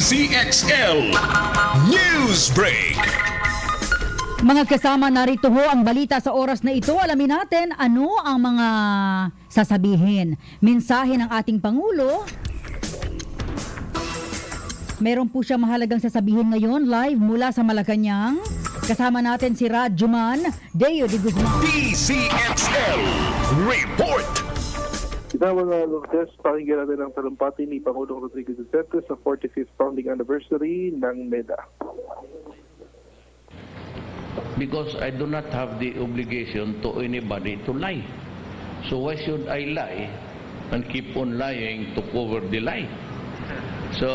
Dzxl News Break. Mga kasama, narito ho ang balita sa oras na ito. Alamin natin ano ang mga sasabihin. Mensahe ng ating Pangulo. Meron po siya mahalagang sasabihin ngayon live mula sa Malacanang. Kasama natin si Radjuman Deo de Guzman. Dzxl Report. Kita mga Lourdes, pakinggan natin ang talumpati ni Pangulong Rodrigo Duterte sa 45th founding anniversary ng MEDA. Because I do not have the obligation to anybody to lie. So why should I lie and keep on lying to cover the lie? So,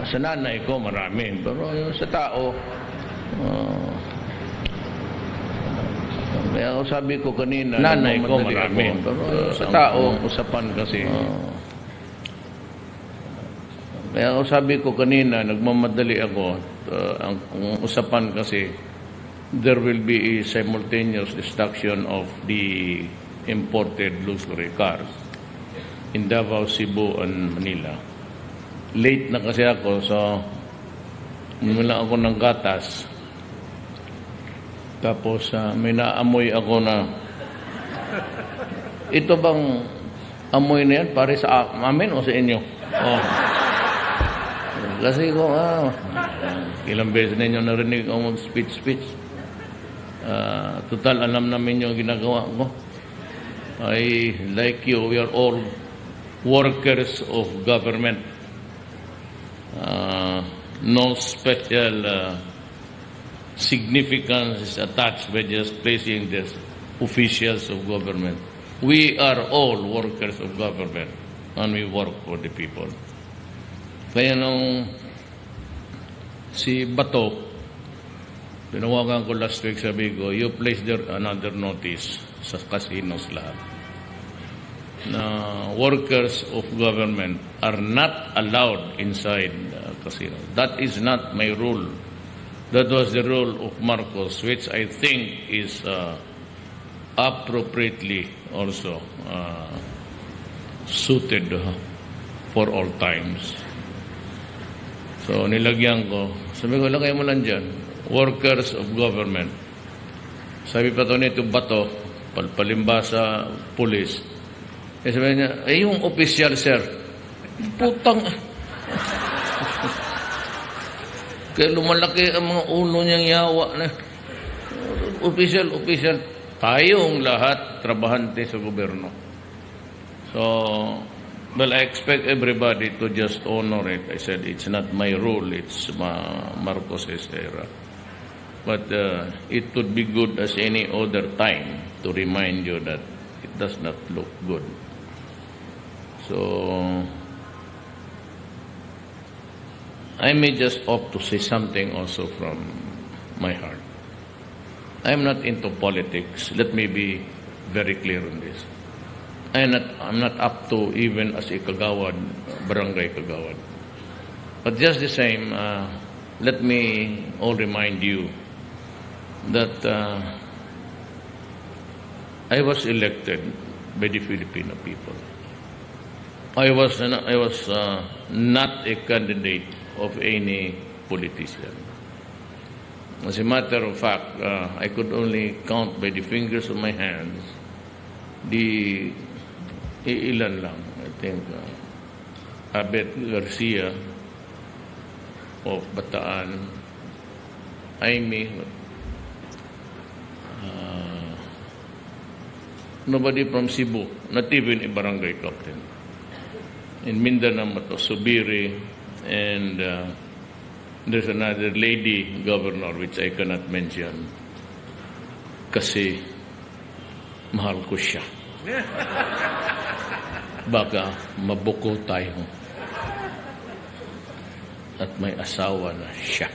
sa nanay ko marami, pero sa tao, kaya sabi ko kanina, nanay ko marami, pero sa tao, usapan kasi. Kaya sabi ko kanina, nagmamadali ako, ang usapan kasi, there will be a simultaneous destruction of the imported luxury cars in Davao, Cebu, and Manila. Late na kasi ako, so umila ako ng gatas. Tapos may naamoy ako na, ito bang amoy na yan pare sa amin o sa inyo? Oh. Kasi ko, ilang beses ninyo narinig ako mag-speech. Total, alam namin yung ginagawa ko. I, like you, we are all workers of government. No special significance is attached by just placing this officials of government. We are all workers of government and we work for the people. Kaya nung si Bato, tinawagan ko last week, sabi ko, you place there another notice sa casinos lahat na workers of government are not allowed inside casino. That is not my rule. That was the rule of Marcos, which I think is appropriately also suited for all times. So nilagyan ko, sabi ko, lagay mo lang dyan, workers of government. Sabi pa to nito, Bato, palimba sa police. Sabi niya, yung official, sir. Putang. Kaya lumalaki ang mga ulo niyang yawa na. Official. Tayong lahat trabahante sa gobyerno. So, well, I expect everybody to just honor it. I said, it's not my rule. It's Marcos's era. But it would be good as any other time to remind you that it does not look good. So, I may just opt to say something also from my heart. I'm not into politics. Let me be very clear on this. I'm not up to even as a kagawad, barangay kagawad. But just the same, let me all remind you that I was elected by the Filipino people. I was not a candidate of any politician. As a matter of fact, I could only count by the fingers of my hands ilan lang. I think Abet Garcia of Bataan, Aimee, nobody from Cebu, not even a barangay captain. In Mindanao, Subiri, and there's another lady governor which I cannot mention kasi mahal ko siya. Baka mabuko tayo at may asawa na siya.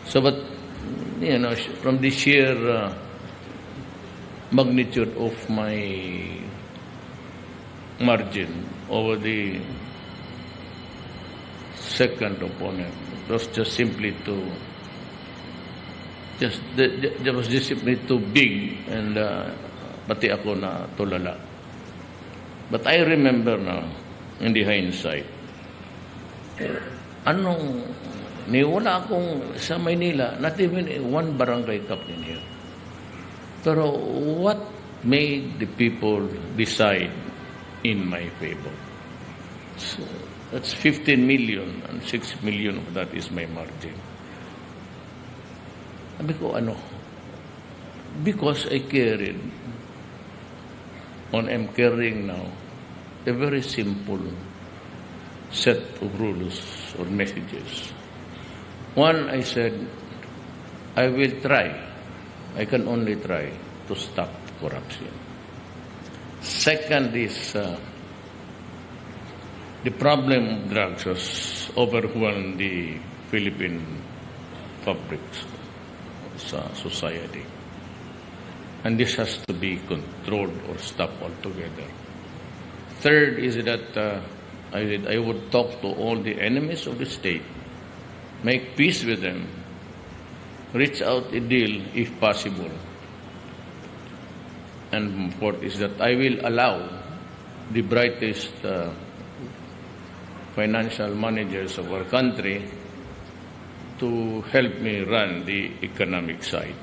So, but, you know, from the sheer magnitude of my margin over the second opponent, it was just simply too, that was just simply too big, and pati ako na tulala. But I remember now, in the hindsight, wala akong sa Maynila, not even one barangay captain here. Pero what made the people decide in my favor? So, that's 15 million, and 6 million of that is my margin. Sabi ko, because I carried, I'm carrying now, a very simple set of rules or messages. One, I said, I will try, I can only try to stop corruption. Second is, the problem of drugs has overwhelmed the Philippine fabrics sa society. And this has to be controlled or stopped altogether. Third is that I would talk to all the enemies of the state, make peace with them, reach out a deal if possible. And fourth is that I will allow the brightest financial managers of our country to help me run the economic side.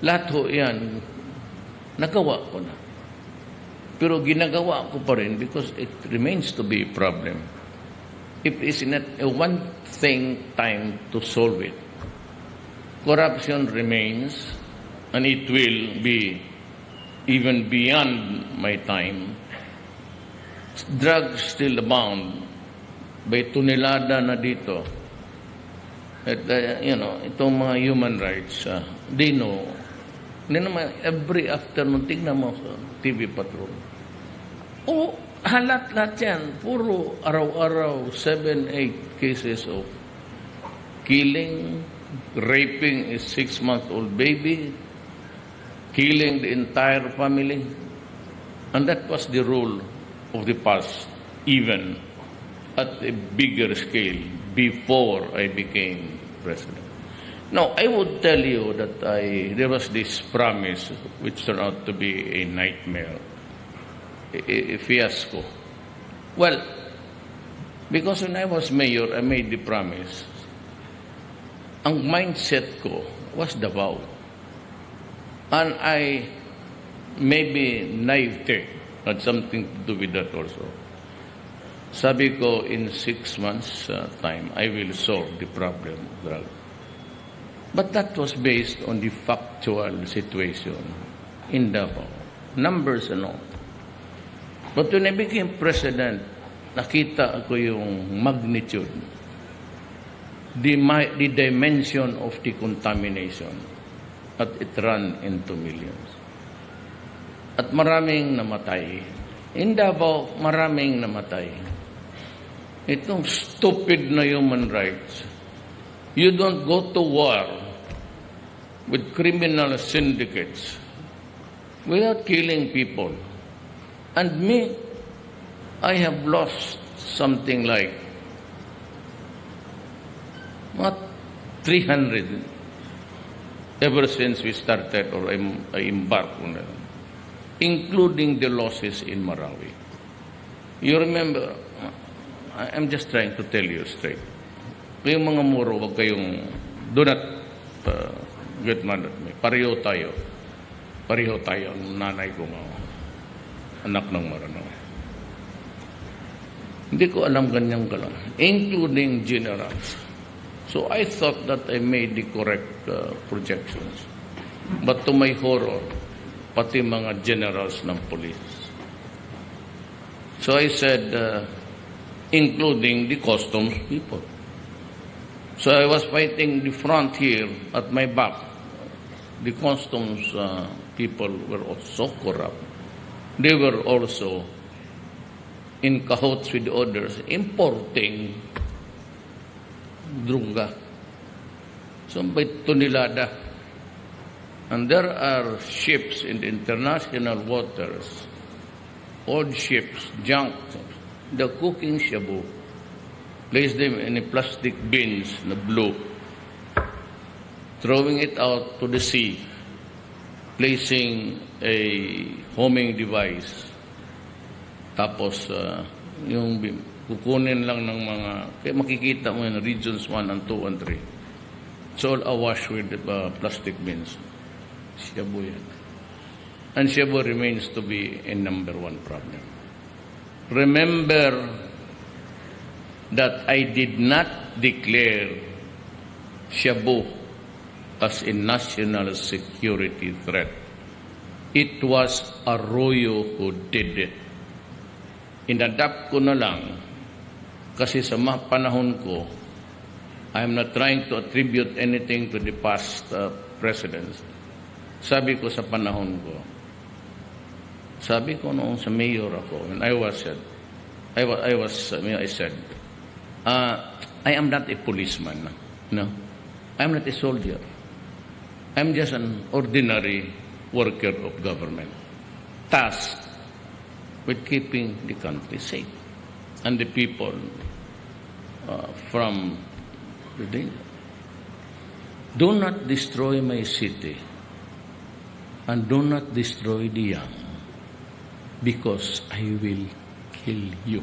Lahat ho yan, nagawa ko na. Pero ginagawa ko pa rin because it remains to be a problem. It is not a one thing time to solve it. Corruption remains, and it will be even beyond my time. Drugs still abound. By tunelada na dito. At, itong mga human rights, they know. Hindi naman, every afternoon, tignan mo sa TV Patrol. Lahat yan. Puro araw-araw, 7-8 cases of killing, raping a 6-month-old baby, killing the entire family. And that was the rule of the past, even at a bigger scale, before I became president. Now, I would tell you that there was this promise which turned out to be a nightmare, a fiasco. Well, because when I was mayor, I made the promise. Ang mindset ko was Davao. And maybe naivete had something to do with that also. Sabi ko, in 6 months' time, I will solve the problem of drugs. But that was based on the factual situation in Davao. Numbers and all. But when I became president, nakita ko yung magnitude, the dimension of the contamination, at it ran into millions. At maraming namatay. In Davao, maraming namatay. Itong stupid na human rights. You don't go to war with criminal syndicates without killing people. And me, I have lost something like 300 ever since we started or I embarked on it, including the losses in Marawi. You remember, I'm just trying to tell you straight. Kayong mga Moro, wag kayong do not get mad at me. Pareho tayo. Pareho tayo. Ang nanay ko nga, anak ng Maranao. Hindi ko alam ganyang galang, including generals. So I thought that I made the correct projections. But to my horror, pati mga generals ng police. So I said, including the customs people. So I was fighting the front here at my back. The customs people were also corrupt. They were also in cahoots with the others, importing druga. So by tonelada. And there are ships in the international waters, old ships, junk, the cooking shabu. Place them in a plastic bins na blue, throwing it out to the sea, placing a homing device, tapos yung kukunin lang ng mga, kaya makikita mo yung regions 1 and 2 and 3. It's all awash with plastic bins. Shabu yan. And shabu remains to be a number one problem. Remember that I did not declare shabu as a national security threat. It was Arroyo who did it. Inadapt ko na lang kasi sa mga panahon ko, I'm not trying to attribute anything to the past presidents. Sabi ko sa panahon ko, sabi ko noong sa mayor ako, when I said, I am not a policeman. No, I'm not a soldier. I'm just an ordinary worker of government, tasked with keeping the country safe and the people from the danger. Do not destroy my city and do not destroy the young, because I will kill you.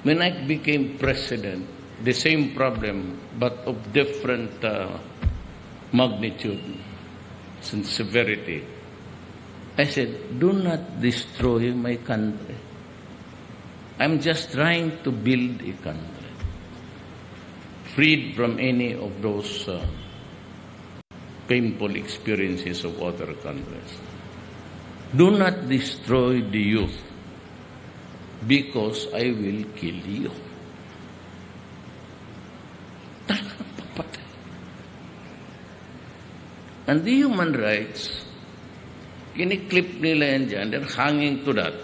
When I became president, the same problem but of different magnitude and severity, I said, do not destroy my country. I'm just trying to build a country freed from any of those painful experiences of other countries. Do not destroy the youth, because I will kill you. And the human rights, kiniklip nila yan dyan, they're hanging to that.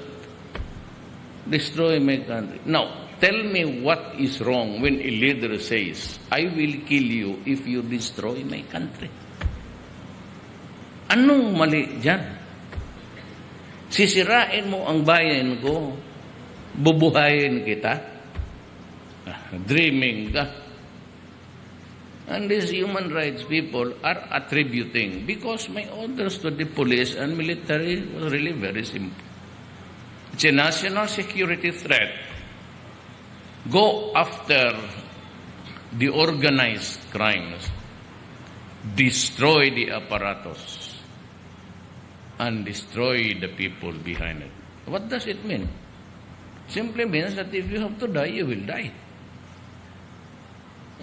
Destroy my country. Now, tell me what is wrong when a leader says, I will kill you if you destroy my country. Anong mali dyan? Sisirain mo ang bayan ko, bubuhayin kita. Dreaming ka. And these human rights people are attributing, because my orders to the police and military was really very simple. It's a national security threat. Go after the organized crimes. Destroy the apparatus. And destroy the people behind it. What does it mean? Simply means that if you have to die, you will die.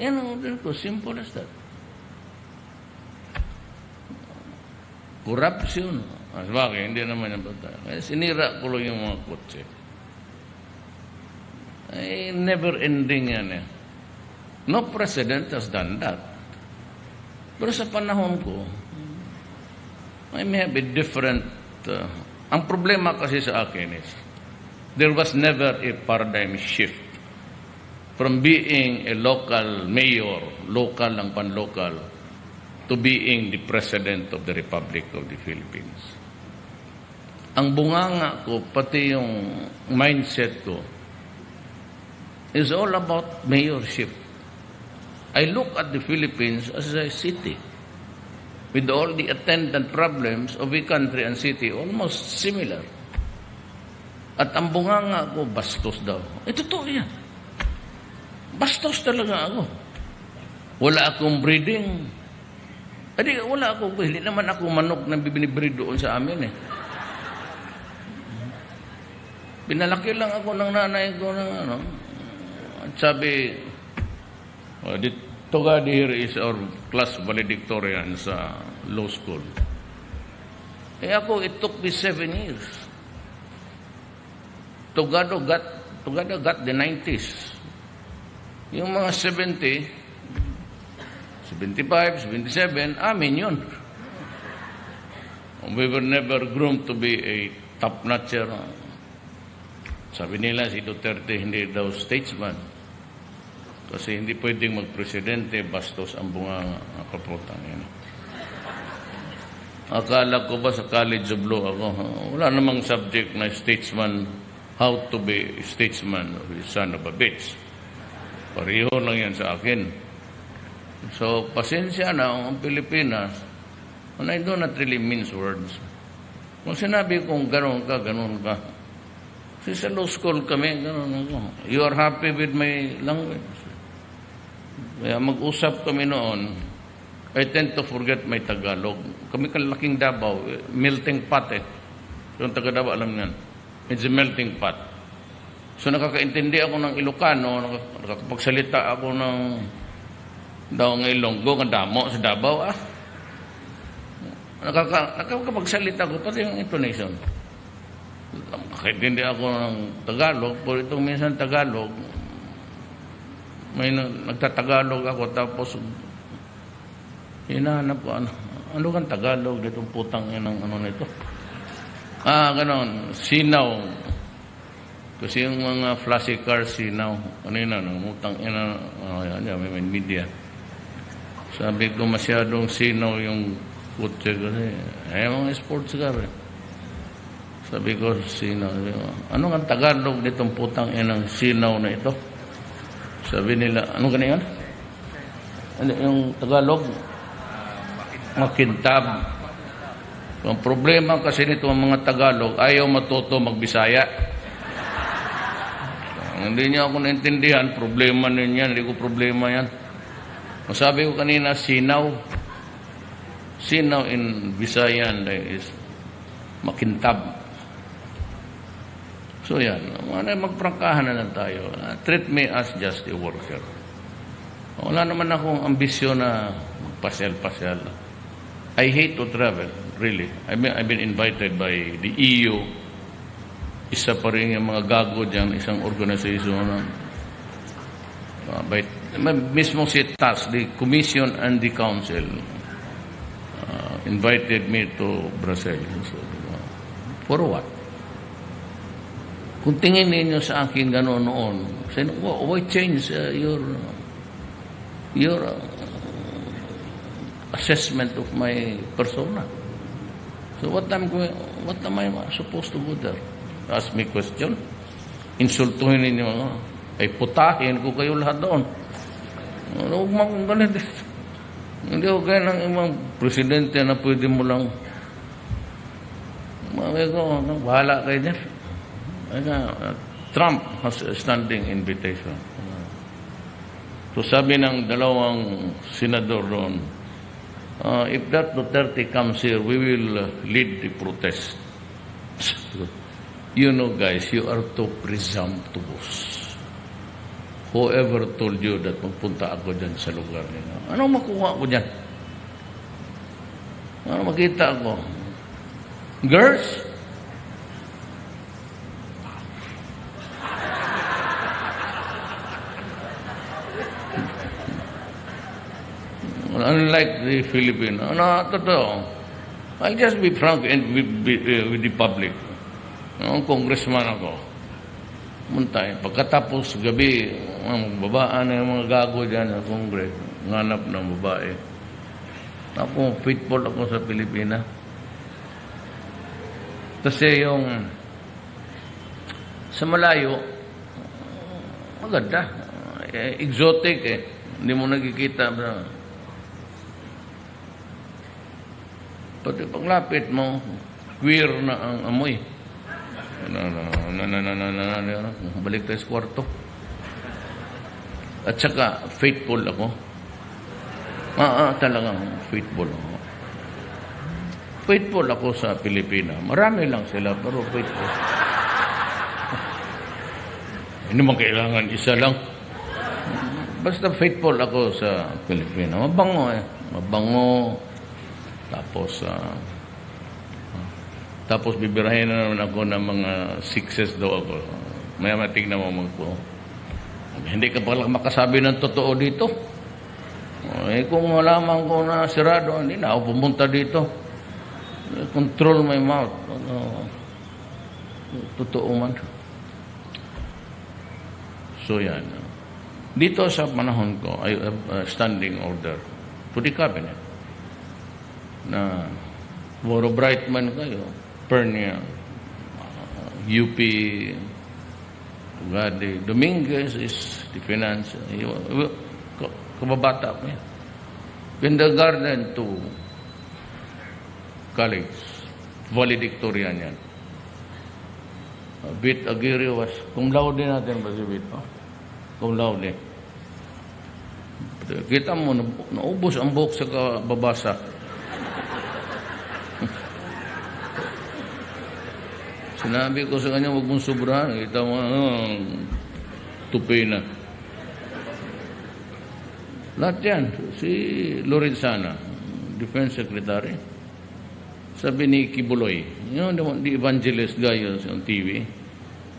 Yan ang order ko. Simple as that. Corruption. Bakit? Hindi naman yung bata. Kaya sinira ko lang yung mga kotse. Ay, never ending yan eh. No president has done that. Pero sa panahon ko, I may have a different... ang problema kasi sa akin is, there was never a paradigm shift from being a local mayor, local ng pan-local, to being the President of the Republic of the Philippines. Ang bunganga ko, pati yung mindset ko, is all about mayorship. I look at the Philippines as a city, with all the attendant problems of a country and city, almost similar. At ang bunganga ko, bastos daw. Totoo yan. Bastos talaga ako. Wala akong breeding. Wala akong, hindi naman ako manok na binibreed doon sa amin eh. Pinalaki lang ako ng nanay ko ng ano. At sabi, Togadi here is our class valedictorian sa law school. Ako, it took me 7 years. Togado got the 90s. Yung mga 70, 75, 77, amin yun. We were never groomed to be a top-notcher. Sabi nila, si Duterte hindi daw statesman. Kasi hindi pwedeng magpresidente, bastos ang bunga kaputang. Yan. Akala ko ba sa College of Law ako, wala namang subject na statesman, how to be a statesman or a son of a bitch. Pareho lang yan sa akin. So, pasensya na ang Pilipinas, and I do not really mince words. Kung sinabi kong gano'n ka, Kasi sa law school kami, gano'n ako. You are happy with my language. Kaya mag-usap kami noon, I tend to forget my Tagalog. Kami kalaking Davao, melting pot eh. Yung taga Davao, alam niyan. It's a melting pot. So nakakaintindi ako ng Ilocano, nakakapagsalita ako ng daw ng Ilonggo, ng damo sa Davao ah. Nakakapagsalita ko, pati yung intonation. Nakakaintindi ako ng Tagalog, pero itong minsan Tagalog, may nagtatagalog ako, tapos hinahanap ko, ano kang Tagalog, ditong putang ng ano nito. Ganon, sinaw. Kasi yung mga flashy car, sinaw. Kanina, namutang ina, yan, may media. Sabi ko masyadong sinaw yung kutse kasi, mga sports car eh. Sabi ko, sinaw. Ano ang Tagalog ditong putang inang sinaw na ito? Sabi nila, ano ganyan? Ano yung Tagalog? Makintab. Ang problema kasi nito ang mga Tagalog, ayaw matuto magbisaya. Hindi niya ako naintindihan, problema ninyo yan, hindi ko problema yan. Masabi ko kanina, sinaw. Sinaw in Visayan is makintab. So yan, magprangkahan na lang tayo. Treat me as just a worker. Wala naman akong ambisyon na magpasyal-pasyal. I hate to travel, really. I've been invited by the EU. Isa pa rin yung mga gago dyan, isang organization. Mismo si TAS, the Commission and the Council, invited me to Brazil. So, for what? Kung tingin ninyo sa akin gano'n noon, why change your assessment of my persona? So what am I supposed to go there? Ask me question. Insultuhin ninyo, ay putahin ko kayo lahat doon. Huwag mong galit. Hindi ako kaya ng ibang presidente na pwede mo lang, bahala kayo dyan. Trump has a standing invitation. So sabi ng dalawang senador doon, if that Duterte comes here, we will lead the protest. You know guys, you are too presumptuous. Whoever told you that magpunta ako dyan sa lugar nila? Ano makuha ko dyan? Ano makita ko? Girls? Unlike the Filipino. Totoo. I'll just be frank with the public. Congressman ako. Muntay. Pagkatapos gabi, ang babaan na yung mga gago dyan sa Congress. Nganap ng babae. Ako, faithful ako sa Pilipinas. Kasi yung sa malayo, maganda. Exotic eh. Hindi mo nakikita. Pati paglapit mo, queer na ang amoy. Balik tayo sa kwarto. At saka, faithful ako. Talagang faithful ako. Faithful ako sa Pilipinas. Marami lang sila, pero faithful. Hindi mo kailangan isa lang. Basta faithful ako sa Pilipinas. Mabango eh. Mabango. Tapos bibirahin na naman ako ng mga sixes daw ako. Maya matignan mo magpo. Hindi ka pala makasabi ng totoo dito. Kung malaman ko na sirado, hindi na ako pumunta dito. Control my mouth. Totoo man. So yan. Dito sa panahon ko, I have a standing order to the cabinet na puro bright man kayo, Pernia, UP, Ugadi, Dominguez is the finance, kababata pa yan. Kindergarten to college, valedictorian yan. Bit Aguirre was cum laude natin ba si Bit? Cum laude. Kita mo, naubos ang buhok sa kababasa. Sinabi ko sa kanya, huwag mong sobrahan. Kita mo, tupi na. Lahat yan. Si Lorenzana, Defense Secretary. Sabi ni Kibuloy, yun, the evangelist guy on TV.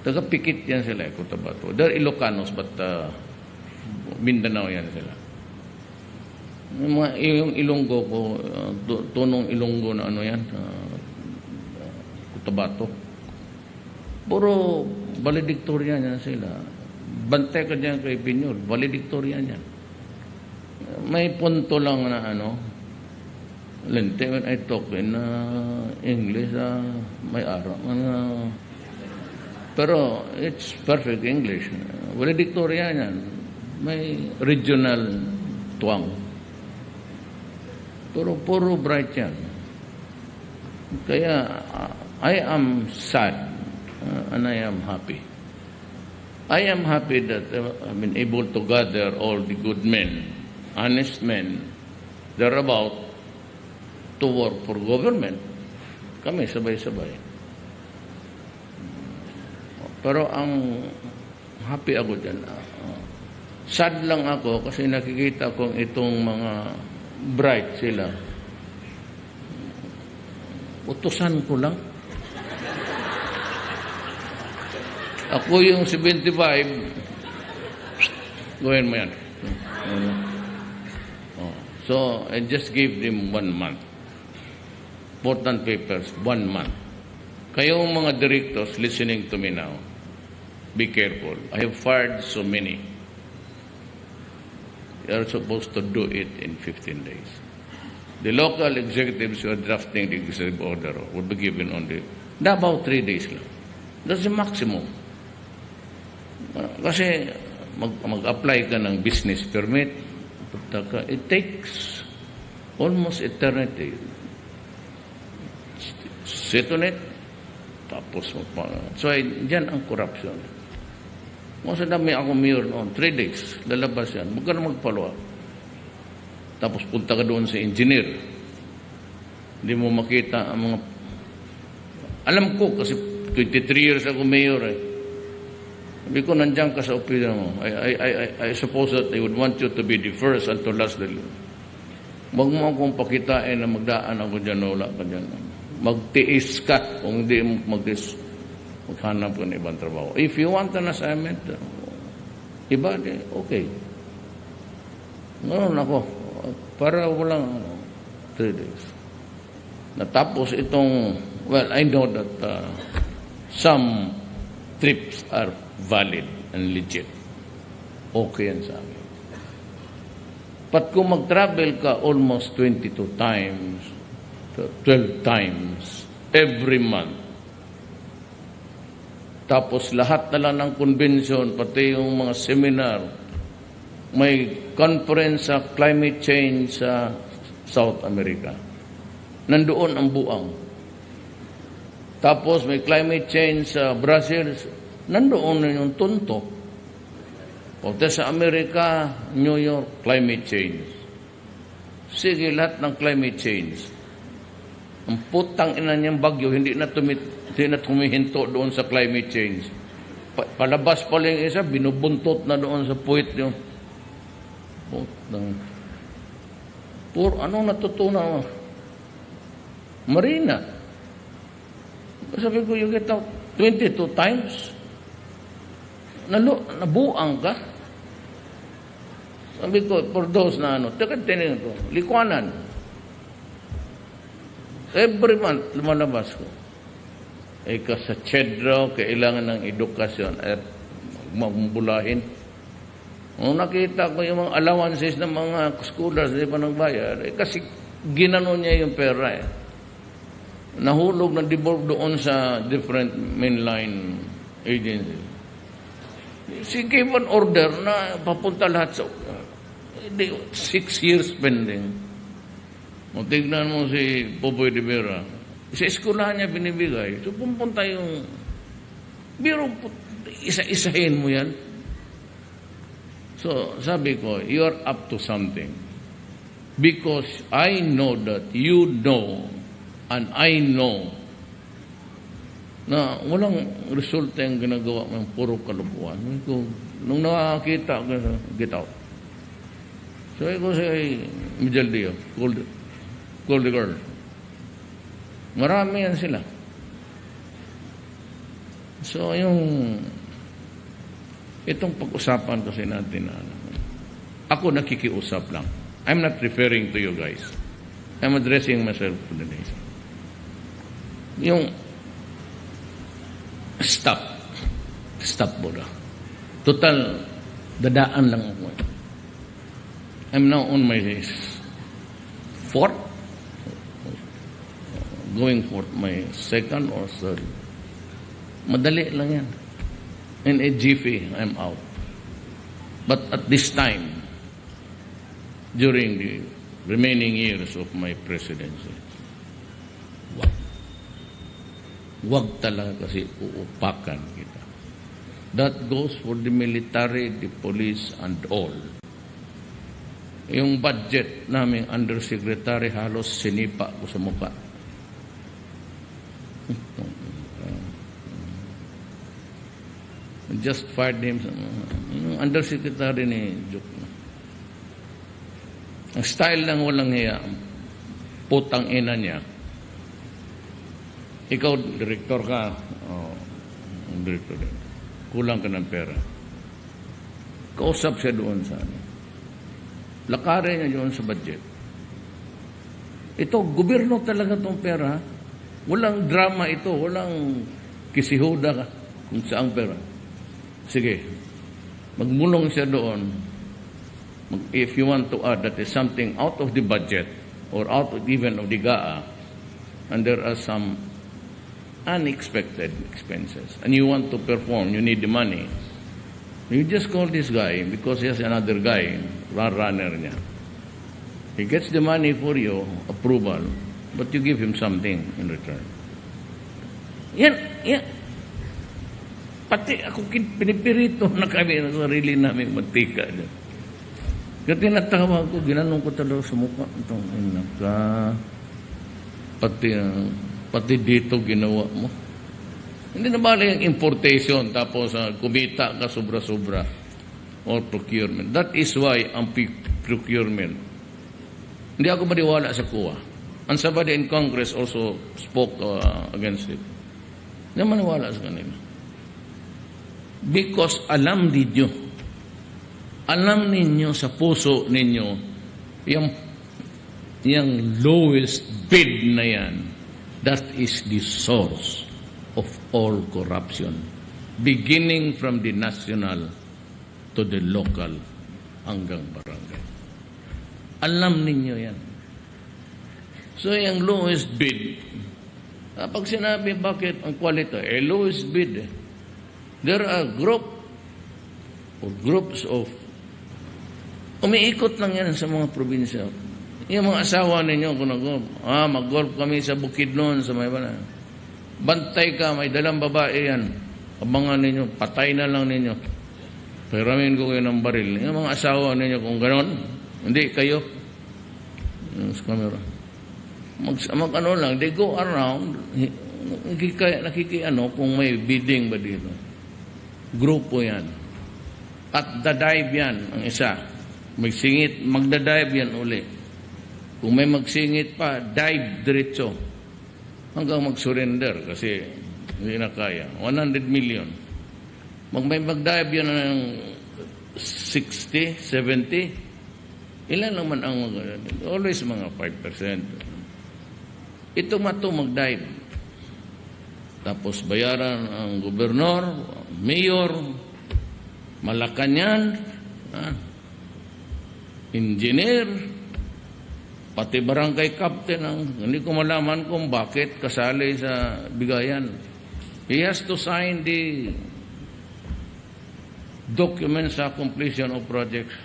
Taga-pikit yan sila, Cotabato. They're Ilocanos, but Mindanao yan sila. Yung Ilonggo ko, tunong Ilonggo na ano yan, Cotabato. Puro valedictorian yan sila. Bantay ka dyan kay Pinyol, valedictorian yan. May punto lang na ano, lente when I talk in English, may araw. Pero it's perfect English. Valedictorian yan. May regional tuwang. Pero puro bright yan. Kaya I am sad and I am happy. I am happy that I've been able to gather all the good men, honest men, they're about to work for government. Kami sabay-sabay. Pero ang happy ako dyan. Sad lang ako kasi nakikita kong itong mga bright sila. Utusan ko lang. Ako yung 75, gawin mo yan. So, I just gave them 1 month. Important papers, 1 month. Kayong mga directors listening to me now, be careful. I have fired so many. You are supposed to do it in 15 days. The local executives who are drafting the executive order will be given only about 3 days lang. That's the maximum. Kasi mag-apply ka ng business permit, it takes almost eternity. Sit on it, tapos so dyan ang corruption. Kung sa dami ako mayor noon, 3 days, lalabas yan. Huwag ka na mag-follow up. Tapos punta ka doon sa engineer. Hindi mo makita ang mga... Alam ko, kasi 23 years ako mayor eh. Sabi ko, nandiyan ka sa opinion mo. I suppose that I would want you to be the first and to last. Huwag mo akong pakitain na magdaan ako dyan, wala ka dyan. Magtiis ka. Kung hindi mo magtiis, maghanap ka ng ibang trabaho. If you want an assignment, iba, okay. Ngayon ako, para walang 3 days. Natapos itong, well, I know that some trips are valid and legit. Okay yan sa amin. But kung mag-travel ka almost 22 times, 12 times, every month, tapos lahat na lang ng convention, pati yung mga seminar, may conference sa climate change sa South America. Nandoon ang buang. Tapos may climate change sa Brazil, nandoon na yung tunto. Pagka sa Amerika, New York, climate change. Sige, lahat ng climate change. Ang putang ina niyang bagyo, hindi na tumihinto doon sa climate change. Palabas pa lang isa, binubuntot na doon sa puwit yung anong natutunan mo? Marina. Sabi ko, you get out 22 times. Nabuang ka. Sabi ko, for those na tinin ko, likwanan. Every month, lumalabas ko. Sa CHED kailangan ng edukasyon at mabulahin. Nung nakita ko yung mga allowances ng mga scholars, di pa nang bayar, kasi ginano niya yung pera eh. Nahulog na devolve doon sa different mainline agencies. She gave an order na papunta lahat sa 6 years pending. Tignan mo si Popoy de Vera. Sa eskulahan niya binibigay. So pupunta yung Biro, isa-isahin mo yan. So, sabi ko, you are up to something. Because I know that you know, and I know, na walang resulta yung ginagawa ng puro kalupuan. Nung nakakita, get out. So, ko si Mijal Dio, call the girl. Marami yan sila. So, itong pag-usapan kasi natin na ako nakikiusap lang. I'm not referring to you guys. I'm addressing myself to the nation. Yung stop Buddha. Total, dadaan lang ako. I'm now on my fourth, going for my second or third. Madali lang yan. In a jiffy, I'm out. But at this time, during the remaining years of my presidency, wag talaga kasi uupakan kita. That goes for the military, the police, and all. Yung budget namin undersecretary halos sinipa ko sa mukha. Just fired him. Yung undersecretary ni Juk. Ang style lang walang hiya, putang ina niya. Ikaw, direktor ka. Direktor din. Kulang ka ng pera. Kausap siya doon sa ano. Lakarin niya doon sa budget. Ito, gobyerno talaga itong pera. Walang drama ito. Walang kisihuda kung saang pera. Sige, magmulong siya doon. If you want to add that is something out of the budget or out of even of the GAA, and there are some unexpected expenses, and you want to perform, you need the money, you just call this guy because he has another guy, runner niya. He gets the money for you, approval, but you give him something in return. Yan. Pati ako pinipirito na kami na sarili namin magtika. Kaya tinatawa ko, ginanong ko talaga sa mukha. Pati dito ginawa mo. Hindi na bala yung importation tapos kumita ka sobra-sobra or procurement. That is why ang procurement. Hindi ako maniwala sa kuha. And somebody in Congress also spoke against it. Hindi maniwala sa kanila. Because alam ninyo sa puso ninyo yung lowest bid na yan, that is the source of all corruption, beginning from the national to the local hanggang barangay. Alam ninyo yan. So yung lowest bid, pag sinabi bakit ang quality, lowest bid there are groups of umiikot lang yan sa mga probinsya. Yung mga asawa ninyo, mag-golf kami sa Bukidnon, sa may bala. Bantay ka, may dalang babae yan. Abangan ninyo, patay na lang ninyo. Piramin ko kayo ng baril. Yung mga asawa ninyo, kung ganon, hindi kayo. Sa camera. Mag-ano lang, they go around, nakikiano kung may bidding ba dito. Grupo yan. At dadive yan, ang isa. Magsingit, magdadive yan uli. Kung may magsingit pa, dive diretso. Hanggang mag-surrender kasi hindi na kaya. 100 million. May magdive yan ng 60, 70. Ilan naman ang always mga 5%. Ito magdive. Tapos bayaran ang gobernador, mayor, Malacanang, engineer, pati barangay captain. Hindi ko malaman kung bakit kasali sa bigayan. He has to sign the documents sa completion of projects.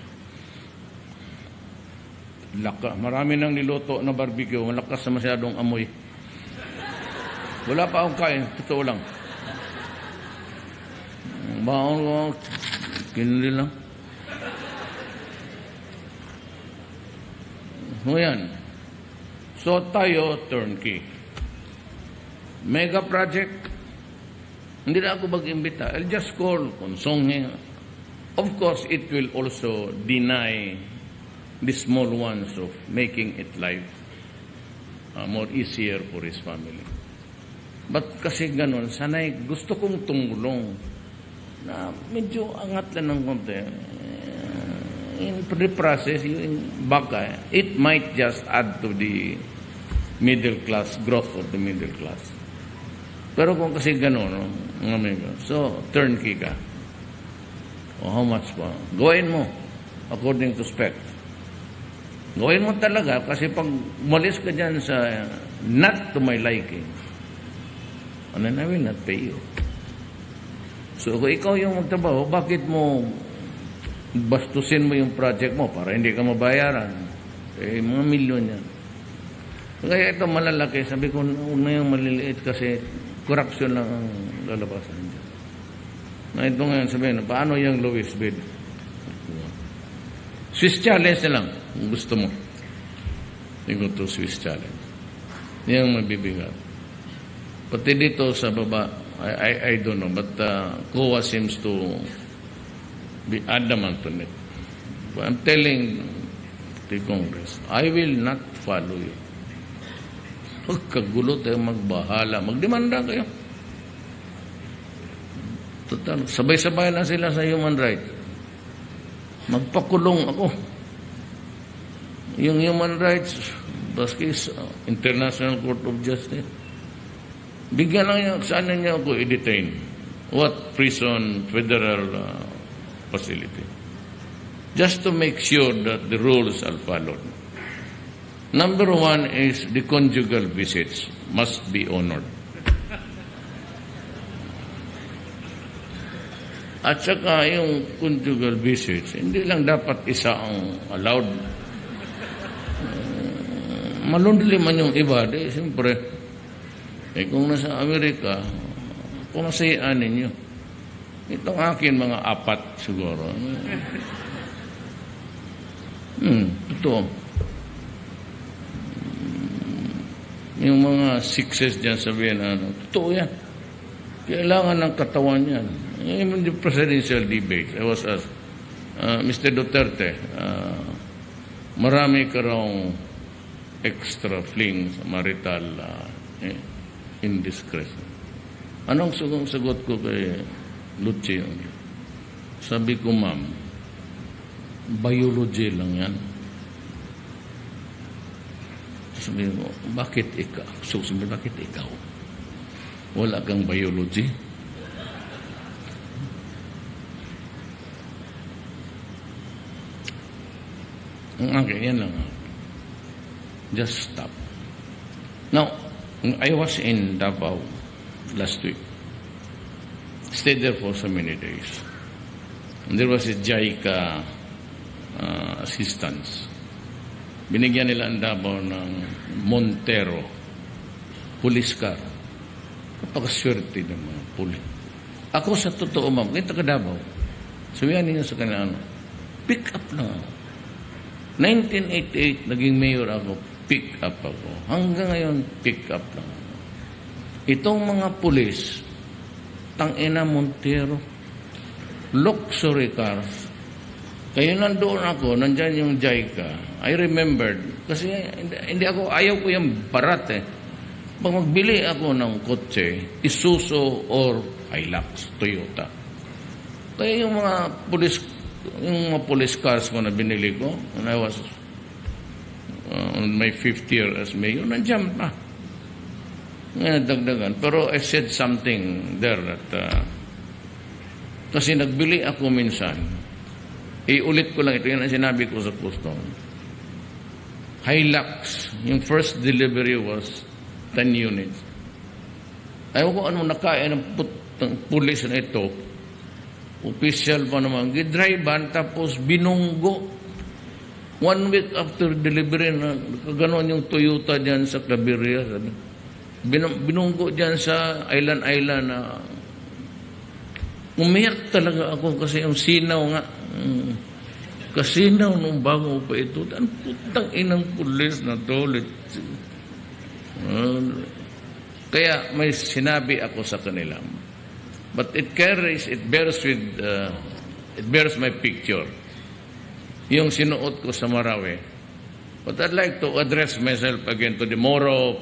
Marami nang niluto na barbecue, malakas na masyadong amoy. Wala pa akong kain, totoo lang. Baon ko, kinili lang. O yan. So tayo, turnkey. Mega project, hindi na ako mag-imbita. I'll just call Konsonghe. Of course, it will also deny the small ones of making it life more easier for his family. But kasi ganun, sanay gusto kong tumulong na medyo angat lang ng konti. In the process, yung baka, it might just add to the middle class, growth of the middle class. Pero kung kasi gano'n, no, so, turnkey ka. O how much pa? Gawin mo, according to spec. Gawin mo talaga, kasi pag umalis ka dyan sa not to my liking, and then I will not pay you. So, kung ikaw yung magtrabaho, bakit mo bastusin mo yung project mo para hindi ka mabayaran? Eh, mga milyon yan. Kaya ito malalaki, sabi ko, huwag na yung maliliit kasi corruption lang ang lalabasan dyan. Na ito ngayon sabihin, paano yung lowest bid? Swiss challenge na lang, kung gusto mo. Tingko to Swiss challenge. Yan ang mabibigat. Pati dito sa baba, I don't know, but COA seems to be adamant on it. But I'm telling the Congress, I will not follow you. Huwag kagulo tayo magbahala. Magdemanda kayo. Total, sabay-sabay lang sila sa human rights. Magpakulong ako. Yung human rights, baski International Court of Justice, bigyan lang niya, saan niya ako i-detain? What prison, federal facility? Just to make sure that the rules are followed. Number one is the conjugal visits must be honored. At saka yung conjugal visits, hindi lang dapat isa ang allowed. Malundli man yung iba, di siyempre, kung nasa Amerika, kung nasayaan ninyo. Itong akin, mga 4 siguro. Ito. Yung mga 6s dyan sabihin, totoo yan. Kailangan ng katawan yan. In the presidential debate, I was asked, Mr. Duterte, marami ka raw extra flings, marital indiscretion. Anong sagot ko kay Luchi? Sabi ko, ma'am, biology lang yan. Sabi ko, bakit ikaw? So, sabi, bakit ikaw? Wala kang biology? Ang akin, yan lang. Just stop. Now, I was in Davao last week. Stayed there for so many days. And there was a JICA assistance. Binigyan nila ang Davao ng Montero police car. Kapag-swerte ng mga pulis. Ako sa totoo, ma'am, kita ka Davao. Sabihan niyo sa kanila, pick up lang ako. 1988, naging mayor ako, pick up ako. Hanggang ngayon, pick up lang ako. Itong mga pulis, tangina Montero, luxury cars. Kaya nandoon ako, nandyan yung JICA. I remembered, kasi hindi ako, ayaw ko yung barat eh. Pag magbili ako ng kotse, Isuzu or Hilux, Toyota. Kaya yung mga police cars ko na binili ko, when I was on my 5th year as mayor, nandiyan pa. Ngayon, dagdagan. Pero I said something there that, kasi nagbili ako minsan, ulit ko lang ito, yan ang sinabi ko sa custom. Hilux, yung first delivery was 10 units. Ayaw ko ano nakain ng pulis na ito. Official pa naman. Gidriban tapos binunggo. 1 week after delivery na kaganon yung Toyota dyan sa Claveria. Binunggo dyan sa island na Umiyak talaga ako kasi ang sinaw nga. Kasinaw nung bago pa ito. Ang putang inang pulis na dolit. Kaya may sinabi ako sa kanila. But it bears my picture. Yung sinuot ko sa Marawi. But I'd like to address myself again to the Moro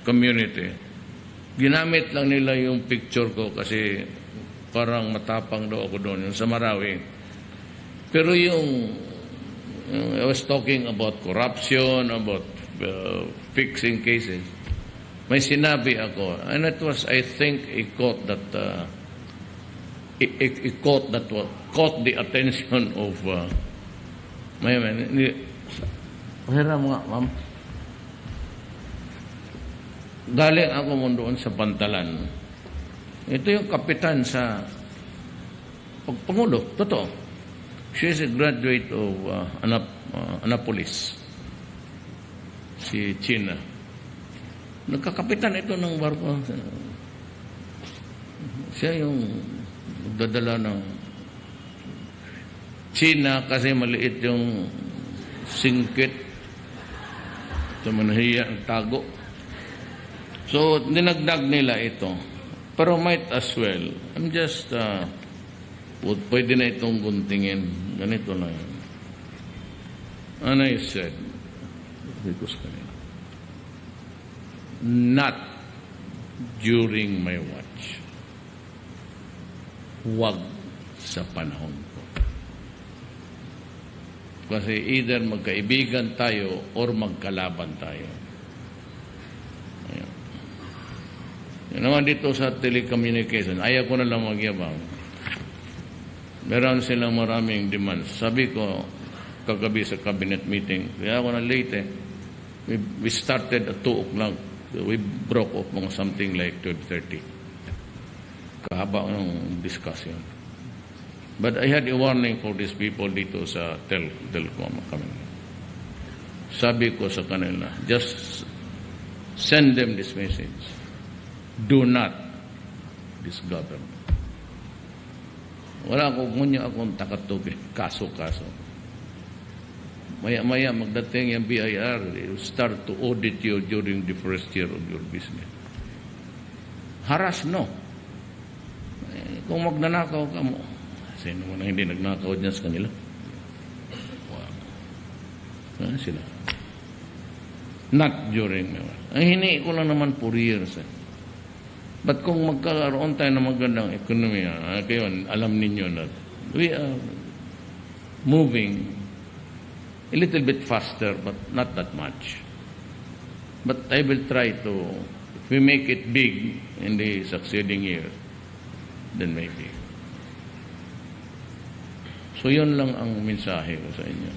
community. Ginamit lang nila yung picture ko kasi parang matapang daw ako doon, yung sa Marawi. Pero I was talking about corruption, about fixing cases. May sinabi ako, and it was, I think, a quote that caught the attention of Pahira mo nga, ma'am. Galing ako mo doon sa Pantalan. Ito yung kapitan sa Pangulo. Totoo. She is a graduate of Annapolis. Si China. Nagkakapitan ito ng barko. Siya yung nagdadala ng China kasi maliit yung singkit. Ito manahiya ang tago. So, dinagdag nila ito. Pero might as well. I'm just, pwede na itong guntingin. Ganito na yun. And I said, because kanina, not during my watch. Huwag sa panahon ko. Kasi either magkaibigan tayo or magkalaban tayo. Ayan. Yan naman dito sa telecommunication, ayaw ko na lang magyabang. Meron silang maraming demands. Sabi ko, kagabi sa cabinet meeting, kaya ako na late We started at 2 o'clock. We broke off mga something like 12:30. Kahaba ng discussion. But I had a warning for these people dito sa Telcom kami. Sabi ko sa kanila, just send them this message. Do not this government. Wala akong takatubi. Kaso. Maya-maya magdating yung BIR, they will start to audit you during the first year of your business. Haras, no? Kung magnanakaw ka mo, sino mo na hindi nagnakaw dyan sa kanila? Wow. Sila. Not during my work. Ang hini ko lang naman 4 years. But kung magkakaroon tayo ng magandang ekonomiya, kayo, alam ninyo na we are moving a little bit faster, but not that much. But I will try to, if we make it big in the succeeding year, then maybe. So yun lang ang mensahe ko sa inyo.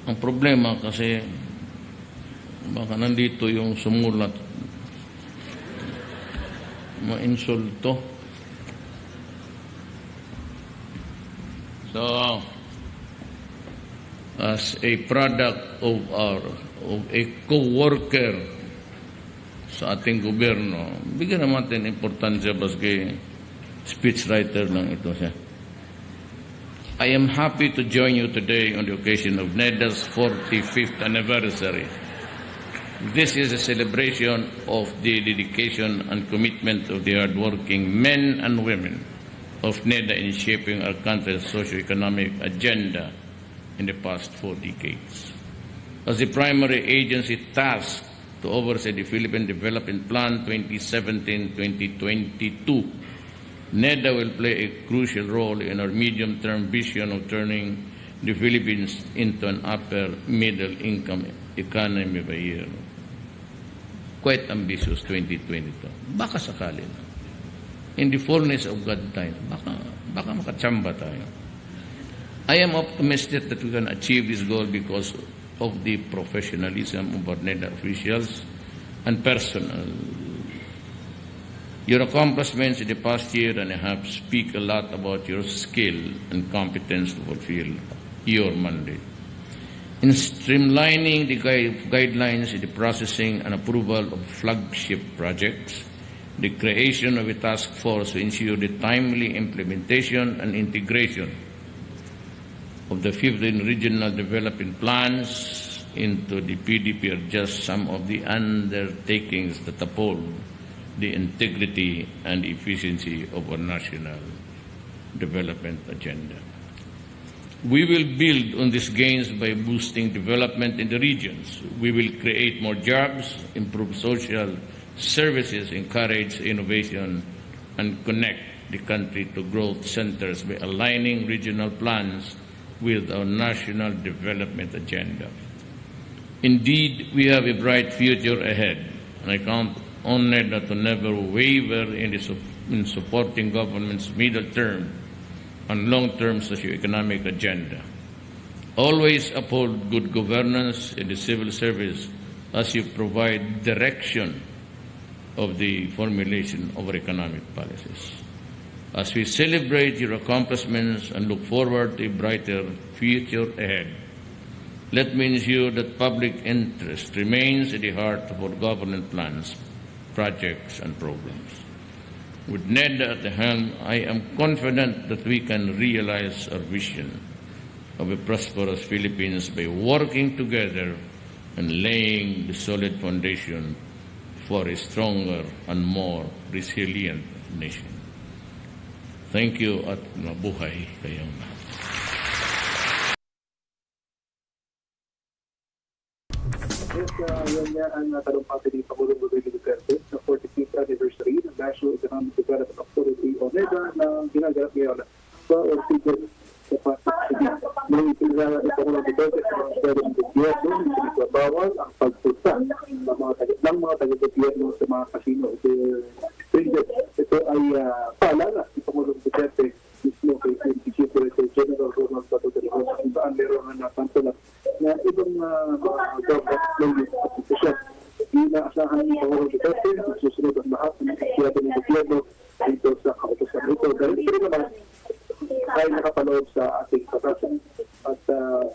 Ang problema kasi baka nandito yung sumulat ma-insulto. So, as a product of a co-worker sa ating gobyerno, bigyan naman importansya baski speechwriter lang ito siya. I am happy to join you today on the occasion of NEDA's 45th anniversary. This is a celebration of the dedication and commitment of the hardworking men and women of NEDA in shaping our country's socio-economic agenda in the past 4 decades. As the primary agency tasked to oversee the Philippine Development Plan 2017-2022, NEDA will play a crucial role in our medium-term vision of turning the Philippines into an upper middle-income economy by year. Quite ambitious 2022. Baka sakali na. In the fullness of God time, baka makachamba tayo. I am optimistic that we can achieve this goal because of the professionalism of our NEDA officials and personnel. Your accomplishments in the past year and a half speak a lot about your skill and competence to fulfill your mandate. in streamlining the guidelines in the processing and approval of flagship projects, the creation of a task force to ensure the timely implementation and integration of the 15 regional development plans into the PDP are just some of the undertakings that uphold the integrity and efficiency of our national development agenda. We will build on these gains by boosting development in the regions. We will create more jobs, improve social services, encourage innovation, and connect the country to growth centers by aligning regional plans with our national development agenda. Indeed, we have a bright future ahead, and I count on NEDA to never waver in supporting government's middle-term and long-term socio-economic agenda. Always uphold good governance in the civil service as you provide direction of the formulation of our economic policies. As we celebrate your accomplishments and look forward to a brighter future ahead, let me ensure that public interest remains at the heart of our government plans, projects, and programs. With NEDA at the helm, I am confident that we can realize our vision of a prosperous Philippines by working together and laying the solid foundation for a stronger and more resilient nation. Thank you at mabuhay kayong lahat. Yan nga ang talumpati ni Pangulong Rodrigo Duterte sa 45th anniversary ng National Economic Development Authority o NEDA na ginaganap ngayon sa Ortigas sa Pasig City. Nung ipinilala ni Pangulong Duterte sa mga pwedeng gobyerno, bawal ang pagpunta ng mga taga-gobyerno sa mga kasino. Ito ay paalala ni Pangulong Duterte mismo kay Chief Director General Ronald Bato de la Rosa kung saan meron na napantulat na ibang government institusyon. Inaasahan ni Pangulong Duterte na susunod ang lahat ng kasyado ng gobyerno dito sa kautosan ito. Dahil ito naman ay nakapanood sa ating patasan. At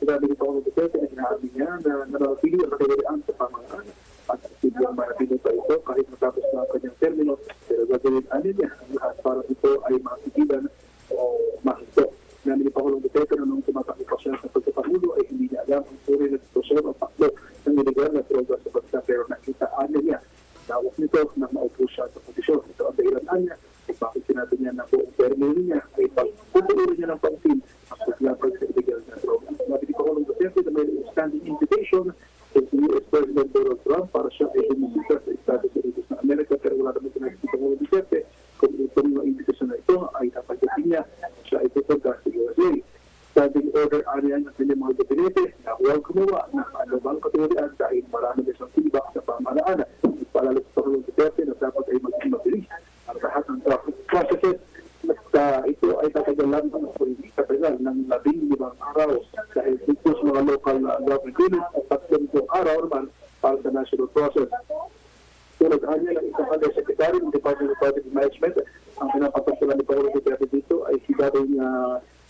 sinabi ni Pangulong Duterte na hinaamin niya na nanatili ang katiwalian sa pamahalaan at sigyang manatili pa ito kahit matapos na ang kanyang termino. Pero gagawin niya ang lahat para ito ay masigilan o mahinto. Namin ni Pangulong Duterte na nung tumatakbo siya sa pagkapangulo ay hindi niya alam ang uri ng sitwasyon o paklo ng iligal na droga sa bansa, pero nakitaan niya nawak nito na maupo siya sa posisyon. Ito ang dahilan niya kung bakit sinabi niya na buong termino niya ay pagpupulo niya ng pansin ang paglapag sa iligal na droga. Namin ni Pangulong Duterte na may standing invitation sa US President Donald Trump para siya ay bumisita sa Estados Unidos ng Amerika, pero wala naman sinabi si Pangulong Duterte kung itong invitation na ito ay napagdating niya siya ay pupunta sa USA. Standing order area ng kanyang mga gabinete na huwag gumawa ng anumang katiwalian dahil marami na siyang feedback sa pamahalaan. Palalo sa Pangulong Duterte na dapat ay maging mabilis ang lahat ng traffic processes at ito ay tatagalan ng hindi katagal ng 15 araw dahil dito sa mga local government units at 30 araw naman para sa national process. Tulad niya ng isang undersecretary ng Department of Public Management, ang pinapapatulan ni Pangulong Duterte dito ay si dating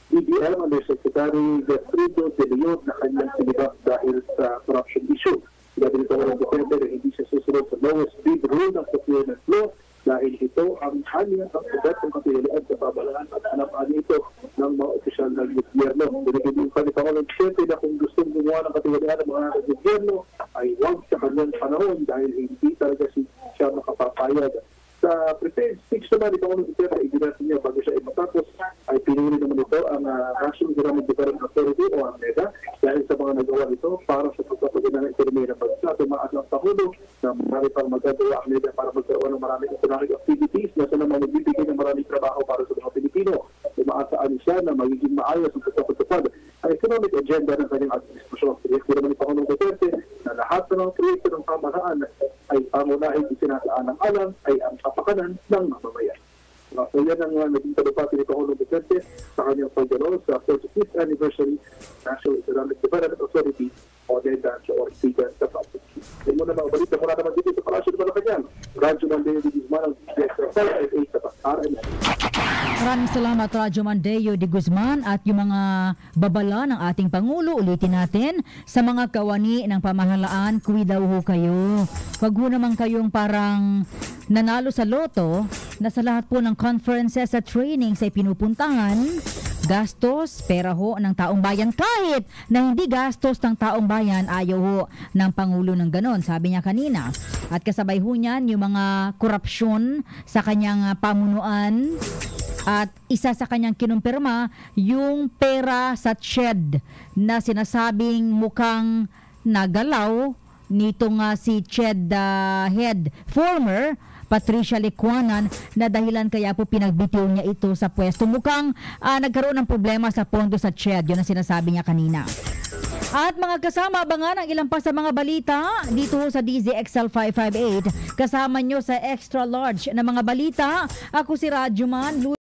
DBM Undersecretary Gertrudo de Leon na kanyang sinibak dahil sa corruption issue. Sinabi ni Pangulong Duterte na hindi siya susunod sa lowest bid rule ng procurement law dahil ito ang kanyang kapagat ng kapilian sa pamahalaan at hanap-an ito ng mga opisyal ng gobyerno. Binigyan pa ni Pangulong Duterte na kung gustong gumawa ng kapilian ng mga gobyerno ay huwag sa kanyang panahon dahil hindi talaga siya makapapayag. Sa prepared speech naman ni Pangulong Duterte, ibinasa niya bago siya matapos ay pinuri naman ito ang National Economic Development Authority o ang NEDA dahil sa mga nagawa nito para sa pagpapaganda ng ekonomiya ng bansa. Tumaas ang Pangulo na marami pang magagawa ang NEDA para magkaroon ng maraming economic activities na sa naman nagbibigay ng maraming trabaho para sa mga Pilipino. Tumaasaan siya na magiging maayos ang pagpapatupad ang economic agenda ng kanyang administrasyon. Pinili naman ni Pangulong Duterte na lahat ng mga proyekto ng pamahalaan ay pangunahing isinasaan ng alam ay ang kapakanan ng mamamayan. So yan ang naging talupati ni Pangulong Duterte sa kanyang pagdalo sa 45th anniversary National Economic Development Authority o NEDA sa Ortigas sa Pasig City. Yan muna mga balita mula naman dito sa Palasyo ng Malacanang. Radyo ng David Guzman ng Dzxl 5 sa RMN. Maraming salamat, Radyo Mandeo de Guzman, at yung mga babala ng ating Pangulo, ulitin natin, sa mga kawani ng pamahalaan, kuidaw ho kayo. Huwag ho naman kayong parang nanalo sa loto na sa lahat po ng conferences at trainings ay pinupuntahan, gastos, pera ho ng taong bayan. Kahit na hindi gastos ng taong bayan, ayaw ho ng Pangulo ng ganon, sabi niya kanina. At kasabay ho niyan yung mga korupsyon sa kanyang pamunuan. At isa sa kanyang kinumpirma, yung pera sa Dzxl na sinasabing mukhang nagalaw nito nga si Dzxl head former Patricia Licuanan, na dahilan kaya po pinagbitiw niya ito sa pwesto. Mukhang nagkaroon ng problema sa pondo sa Dzxl, yun ang sinasabi niya kanina. At mga kasama, abangan ang ilang pa sa mga balita dito sa Dzxl 558. Kasama nyo sa extra large na mga balita. Ako si Radyo Man.